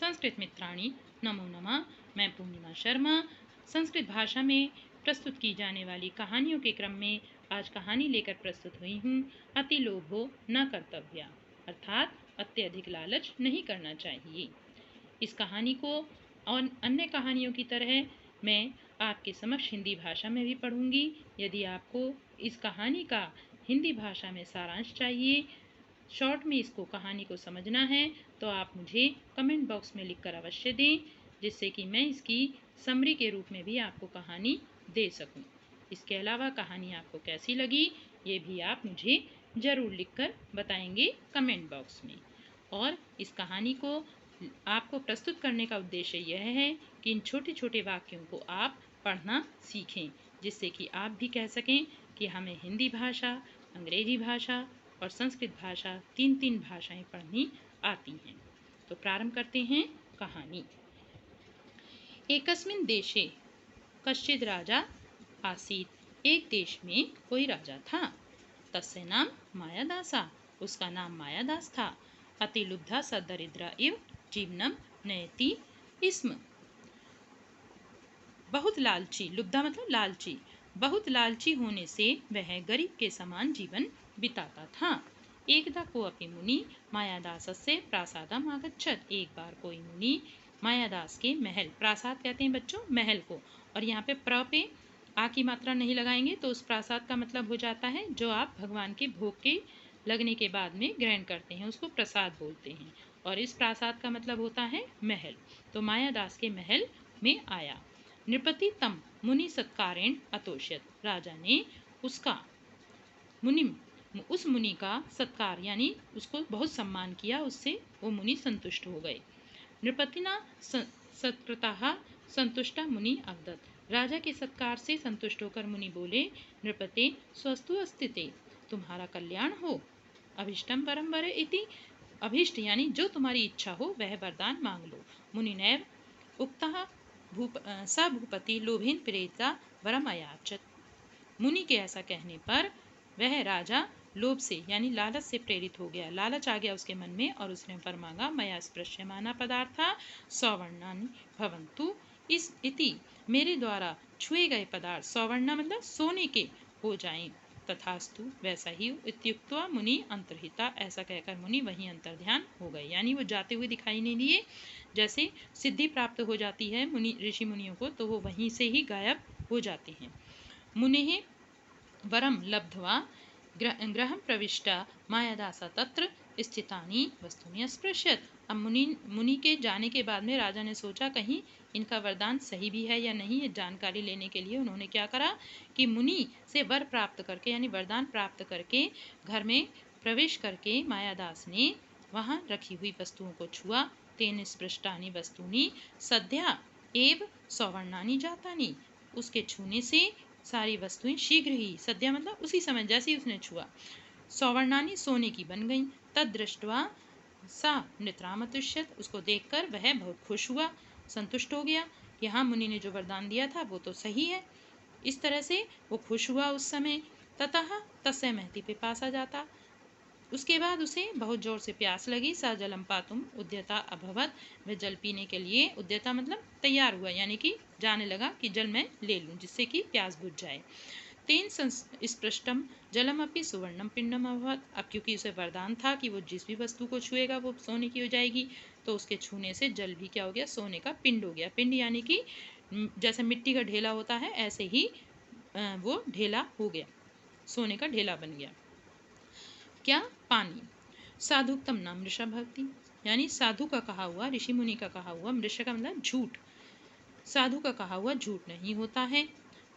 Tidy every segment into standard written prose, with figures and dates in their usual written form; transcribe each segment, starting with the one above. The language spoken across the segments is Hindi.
संस्कृत मित्राणि नमो नमः। मैं पूर्णिमा शर्मा संस्कृत भाषा में प्रस्तुत की जाने वाली कहानियों के क्रम में आज कहानी लेकर प्रस्तुत हुई हूँ। अति लोभो न कर्तव्या, अर्थात अत्यधिक लालच नहीं करना चाहिए। इस कहानी को और अन्य कहानियों की तरह मैं आपके समक्ष हिंदी भाषा में भी पढ़ूंगी। यदि आपको इस कहानी का हिंदी भाषा में सारांश चाहिए, शॉर्ट में इसको कहानी को समझना है, तो आप मुझे कमेंट बॉक्स में लिखकर अवश्य दें, जिससे कि मैं इसकी समरी के रूप में भी आपको कहानी दे सकूं। इसके अलावा कहानी आपको कैसी लगी ये भी आप मुझे ज़रूर लिखकर बताएंगे कमेंट बॉक्स में। और इस कहानी को आपको प्रस्तुत करने का उद्देश्य यह है कि इन छोटे छोटे वाक्यों को आप पढ़ना सीखें, जिससे कि आप भी कह सकें कि हमें हिंदी भाषा, अंग्रेजी भाषा और संस्कृत भाषा तीन भाषाएं पढ़नी आती हैं। तो प्रारंभ करते हैं कहानी। एकस्मिन् देशे कश्चित् राजा आसीत्। एक देश में कोई राजा था। तस्य नाम मायादासा, उसका नाम मायादास था। अतिलुब्धा सदरिद्रा इव जीवनम नयति स्म। बहुत लालची, लुब्धा मतलब लालची, बहुत लालची होने से वह गरीब के समान जीवन बिताता था। एकदा कोऽपि मुनि मायादासस्य प्रासादम आगच्छत्। एक बार कोई मुनि मायादास के महल, प्रासाद कहते हैं बच्चों महल को, और यहाँ पे प्र पे आ की मात्रा नहीं लगाएंगे तो उस प्रासाद का मतलब हो जाता है जो आप भगवान के भोग के लगने के बाद में ग्रहण करते हैं, उसको प्रसाद बोलते हैं। और इस प्रासाद का मतलब होता है महल। तो मायादास के महल में आया। नृपति तम मुनि सत्कारेण अतोष्यत। राजा ने उस मुनि का सत्कार यानी उसको बहुत सम्मान किया, उससे वो मुनि संतुष्ट हो गए। नृपतिना सत्कृतः संतुष्टा मुनि अवदत्। राजा के सत्कार से संतुष्ट होकर मुनि बोले, नृपते स्वस्तु अस्तिते, तुम्हारा कल्याण हो। अभिष्टम वरम वर इति, अभिष्ट यानी जो तुम्हारी इच्छा हो वह वरदान मांग लो। मुनिनैव उक्तः स भूपति लोभेन प्रेरिता वरम अयाचत। मुनि के ऐसा कहने पर वह राजा लोभ से यानी लालच से प्रेरित हो गया, लालच आ गया उसके मन में और उसने वर मांगा, मया स्पृश्यमाना पदार्था सौवर्णानि भवन्तु इस इति, मेरे द्वारा छुए गए पदार्थ सौवर्ण मतलब सोने के हो जाएं। तथास्तु वैसा ही इत्युक्त्वा मुनि अंतर्हिता, ऐसा कहकर मुनि वहीं अंतर्ध्यान हो गए, यानी वो जाते हुए दिखाई नहीं दिए। जैसे सिद्धि प्राप्त हो जाती है मुनि ऋषि मुनियों को तो वो वहीं से ही गायब हो जाते हैं। मुनेः वरम लब्ध्वा गृहं प्रविष्टा मायादासा तत्र स्थितानि वस्तूनि अस्पृश्यत। अब मुनि के जाने के बाद में राजा ने सोचा कहीं इनका वरदान सही भी है या नहीं, ये जानकारी लेने के लिए उन्होंने क्या करा कि मुनि से वर प्राप्त करके यानी वरदान प्राप्त करके घर में प्रवेश करके मायादास ने वहाँ रखी हुई वस्तुओं को छुआ। तेन स्पृष्टानि वस्तूनि सद्या एव सौवर्णानि जातानि, उसके छूने से सारी वस्तुएं शीघ्र ही, सद्या मतलब उसी समय जैसे ही उसने छुआ, सौवर्णानी सोने की बन गईं। तद दृष्ट्वा सा निद्रामतुष्यत, उसको देखकर वह बहुत खुश हुआ, संतुष्ट हो गया कि हाँ मुनि ने जो वरदान दिया था वो तो सही है। इस तरह से वो खुश हुआ उस समय। ततः तस्य महती पिपासा जाता, उसके बाद उसे बहुत जोर से प्यास लगी। सा जलम पातुम उद्यता अभवत, वह जल पीने के लिए उद्यता मतलब तैयार हुआ, यानी कि जाने लगा कि जल मैं ले लूं जिससे कि प्यास बुझ जाए। तेन स्पृष्टम जलम अपनी सुवर्णम पिंडम अभवत, अब क्योंकि उसे वरदान था कि वो जिस भी वस्तु को छुएगा वो सोने की हो जाएगी, तो उसके छूने से जल भी क्या हो गया, सोने का पिंड हो गया। पिंड यानी कि जैसे मिट्टी का ढेला होता है ऐसे ही वो ढेला हो गया, सोने का ढेला बन गया। क्या पानी। साधुक्तम न मृषा भवती, यानी साधु का कहा हुआ, ऋषि मुनि का कहा हुआ, मृषा का मतलब झूठ, साधु का कहा हुआ झूठ नहीं होता है।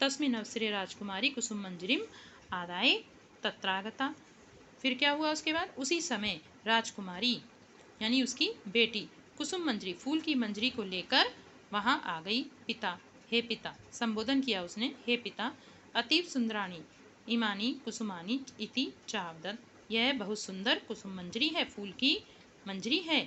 तस्मिन् अवसरे राजकुमारी कुसुम मंजरीम आदाय तत्रागता, फिर क्या हुआ उसके बाद, उसी समय राजकुमारी यानी उसकी बेटी कुसुम मंजरी फूल की मंजरी को लेकर वहां आ गई। पिता, हे पिता, संबोधन किया उसने, हे पिता, अतीव सुंदराणी इमानी कुसुमानी इति चावदत, यह बहुत सुंदर कुसुम मंजरी है, फूल की मंजरी है।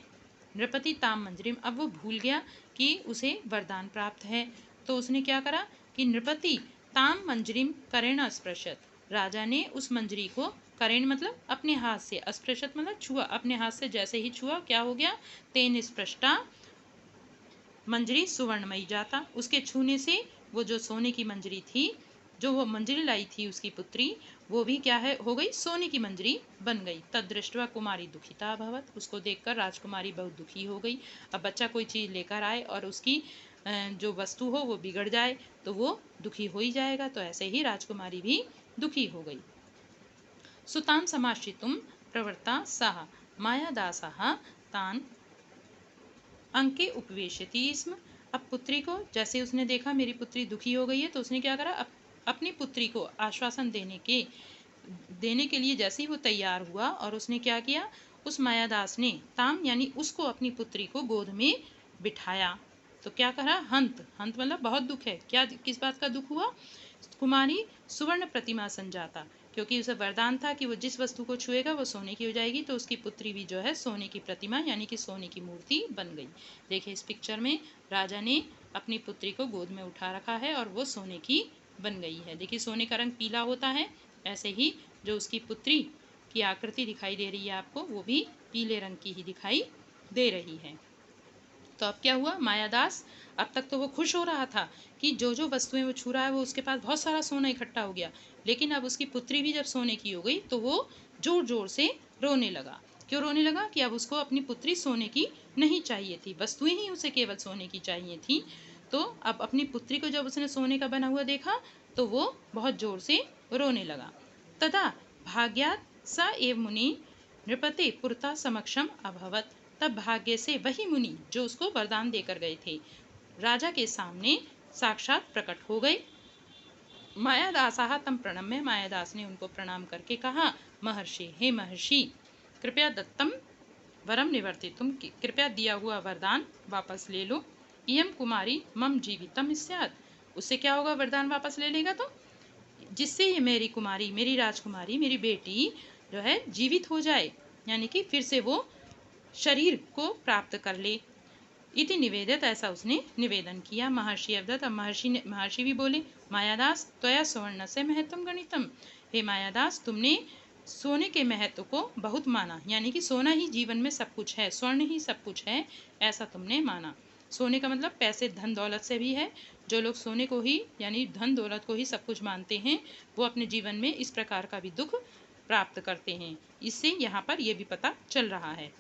नृपति ताम मंजरीम, अब वो भूल गया कि उसे वरदान प्राप्त है, तो उसने क्या करा कि नृपति ताम मंजरीम करेण अस्पृशत, राजा ने उस मंजरी को करेण मतलब अपने हाथ से, अस्पृशत मतलब छुआ, अपने हाथ से जैसे ही छुआ क्या हो गया, तेन स्पृष्टा मंजरी सुवर्णमयी जाता, उसके छूने से वो जो सोने की मंजरी थी, जो वो मंजरी लाई थी उसकी पुत्री, वो भी क्या है हो गई, सोने की मंजरी बन गई। तदृष्ट्वा कुमारी दुखिता अभवत, उसको देखकर राजकुमारी बहुत दुखी हो गई। अब बच्चा कोई चीज़ लेकर आए और उसकी जो वस्तु हो वो बिगड़ जाए तो वो दुखी हो ही जाएगा, तो ऐसे ही राजकुमारी भी दुखी हो गई। सुतां समाश्रितुं प्रवृत्ता सः मायादासः तान् अंके उपवेशति स्म। अब पुत्री को जैसे उसने देखा मेरी पुत्री दुखी हो गई है, तो उसने क्या करा, अपनी पुत्री को आश्वासन देने के लिए जैसे ही वो तैयार हुआ, और उसने क्या किया, उस मायादास ने ताम यानी उसको, अपनी पुत्री को गोद में बिठाया। तो क्या करा, हंत हंत मतलब बहुत दुख है, क्या किस बात का दुख हुआ, कुमारी सुवर्ण प्रतिमा संजाता, क्योंकि उसे वरदान था कि वो जिस वस्तु को छुएगा वो सोने की हो जाएगी, तो उसकी पुत्री भी जो है सोने की प्रतिमा यानी कि सोने की मूर्ति बन गई। देखिए इस पिक्चर में राजा ने अपनी पुत्री को गोद में उठा रखा है और वो सोने की बन गई है। देखिए सोने का रंग पीला होता है, ऐसे ही जो उसकी पुत्री की आकृति दिखाई दे रही है आपको, वो भी पीले रंग की ही दिखाई दे रही है। तो अब क्या हुआ, मायादास अब तक तो वो खुश हो रहा था कि जो जो वस्तुएं वो छू रहा है वो उसके पास बहुत सारा सोना इकट्ठा हो गया, लेकिन अब उसकी पुत्री भी जब सोने की हो गई तो वो जोर जोर से रोने लगा। क्यों रोने लगा, कि अब उसको अपनी पुत्री सोने की नहीं चाहिए थी, वस्तुएं ही उसे केवल सोने की चाहिए थी। तो अब अपनी पुत्री को जब उसने सोने का बना हुआ देखा तो वो बहुत जोर से रोने लगा। तदा भाग्यात् स एव मुनि नृपते पुरता समक्षम अभवत, तब भाग्य से वही मुनि जो उसको वरदान देकर गए थे राजा के सामने साक्षात प्रकट हो गए। मायादासाह तम प्रणम्य, मायादास ने उनको प्रणाम करके कहा, महर्षि हे महर्षि, कृपया दत्तम वरम निवर्तितुम, कृपया दिया हुआ वरदान वापस ले लो। इयम कुमारी मम जीवितम स्यात्, उससे क्या होगा, वरदान वापस ले लेगा तो जिससे ये मेरी कुमारी, मेरी राजकुमारी, मेरी बेटी जो है जीवित हो जाए, यानी कि फिर से वो शरीर को प्राप्त कर ले। इति निवेदित, ऐसा उसने निवेदन किया। महर्षि अवदत, अब महर्षि भी बोले, मायादास त्वया सुवर्ण से महत्वम गणितम, हे मायादास तुमने सोने के महत्व को बहुत माना, यानी कि सोना ही जीवन में सब कुछ है, स्वर्ण ही सब कुछ है, ऐसा तुमने माना। सोने का मतलब पैसे धन दौलत से भी है। जो लोग सोने को ही यानी धन दौलत को ही सब कुछ मानते हैं वो अपने जीवन में इस प्रकार का भी दुख प्राप्त करते हैं, इससे यहाँ पर यह भी पता चल रहा है।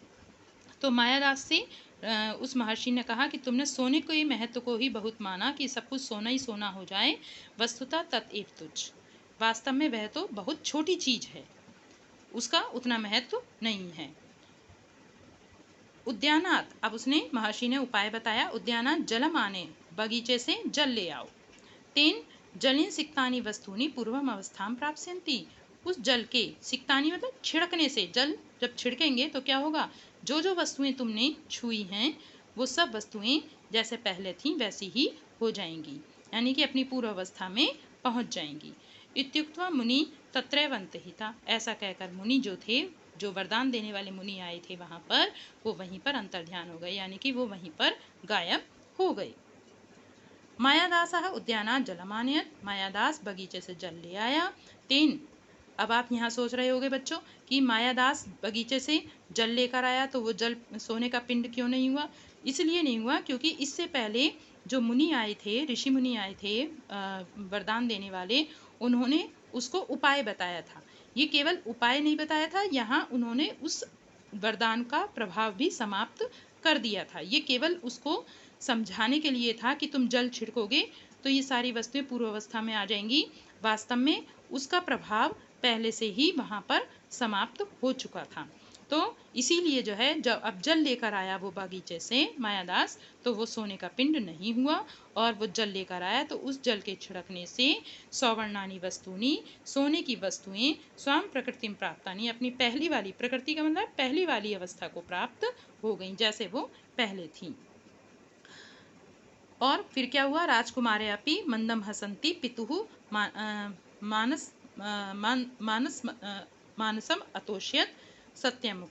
तो मायादास से उस महर्षि ने कहा कि तुमने सोने को ही महत्व को ही बहुत माना कि सब कुछ सोना ही सोना हो जाए, वस्तुतः तत्एव तुच्छ, वास्तव में वह तो बहुत छोटी चीज है, उसका उतना महत्व नहीं है। उद्यानात, अब उसने महर्षि ने उपाय बताया, उद्यानात जलम आने, बगीचे से जल ले आओ। तेन जलेन सिक्तानी वस्तुनि पूर्वम अवस्थाम प्राप्स्यन्ति, उस जल के, सिक्तानी मतलब छिड़कने से, जल जब छिड़केंगे तो क्या होगा, जो जो वस्तुएं तुमने छुई हैं वो सब वस्तुएं जैसे पहले थी वैसी ही हो जाएंगी, यानी कि अपनी पूर्व अवस्था में पहुंच जाएंगी। इत्युक्त्वा मुनि तत्रैवन्तहिता, ऐसा कहकर मुनि जो थे, जो वरदान देने वाले मुनि आए थे वहां पर, वो वहीं पर अंतर्ध्यान हो गए, यानी कि वो वहीं पर गायब हो गए। मायादासः उद्यानात् जलमानयत्, मायादास बगीचे से जल ले आया। तेन, अब आप यहाँ सोच रहे होंगे बच्चों कि मायादास बगीचे से जल लेकर आया तो वो जल सोने का पिंड क्यों नहीं हुआ, इसलिए नहीं हुआ क्योंकि इससे पहले जो मुनि आए थे, ऋषि मुनि आए थे वरदान देने वाले, उन्होंने उसको उपाय बताया था। ये केवल उपाय नहीं बताया था, यहाँ उन्होंने उस वरदान का प्रभाव भी समाप्त कर दिया था। ये केवल उसको समझाने के लिए था कि तुम जल छिड़कोगे तो ये सारी वस्तुएं पूर्व अवस्था में आ जाएंगी, वास्तव में उसका प्रभाव पहले से ही वहां पर समाप्त हो चुका था। तो इसीलिए जो है जब अब जल लेकर आया वो बगीचे से मायादास, तो वो सोने का पिंड नहीं हुआ, और वो जल लेकर आया तो उस जल के छिड़कने से सौवर्णानी वस्तुनि, सोने की वस्तुएं, स्वयं प्रकृति प्राप्तानी, अपनी पहली वाली, प्रकृति का मतलब पहली वाली अवस्था को प्राप्त हो गई जैसे वो पहले थी। और फिर क्या हुआ, राजकुमारे अपि मंदम हसंती पितुः मानस मानसम अतोष्यत सत्यम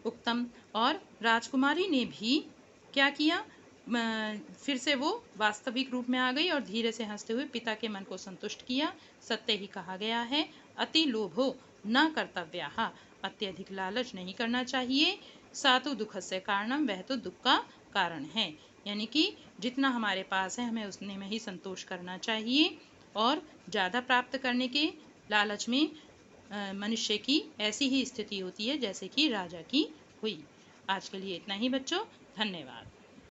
उक्तम, और राजकुमारी ने भी क्या किया, फिर से वो वास्तविक रूप में आ गई और धीरे से हंसते हुए पिता के मन को संतुष्ट किया। सत्य ही कहा गया है, अति लोभो न कर्तव्याः, अत्यधिक लालच नहीं करना चाहिए। सातु दुख से कारणम, वह तो दुख का कारण है। यानी कि जितना हमारे पास है हमें उतने में ही संतोष करना चाहिए और ज़्यादा प्राप्त करने के लालच में मनुष्य की ऐसी ही स्थिति होती है जैसे कि राजा की हुई। आज के लिए इतना ही बच्चों, धन्यवाद।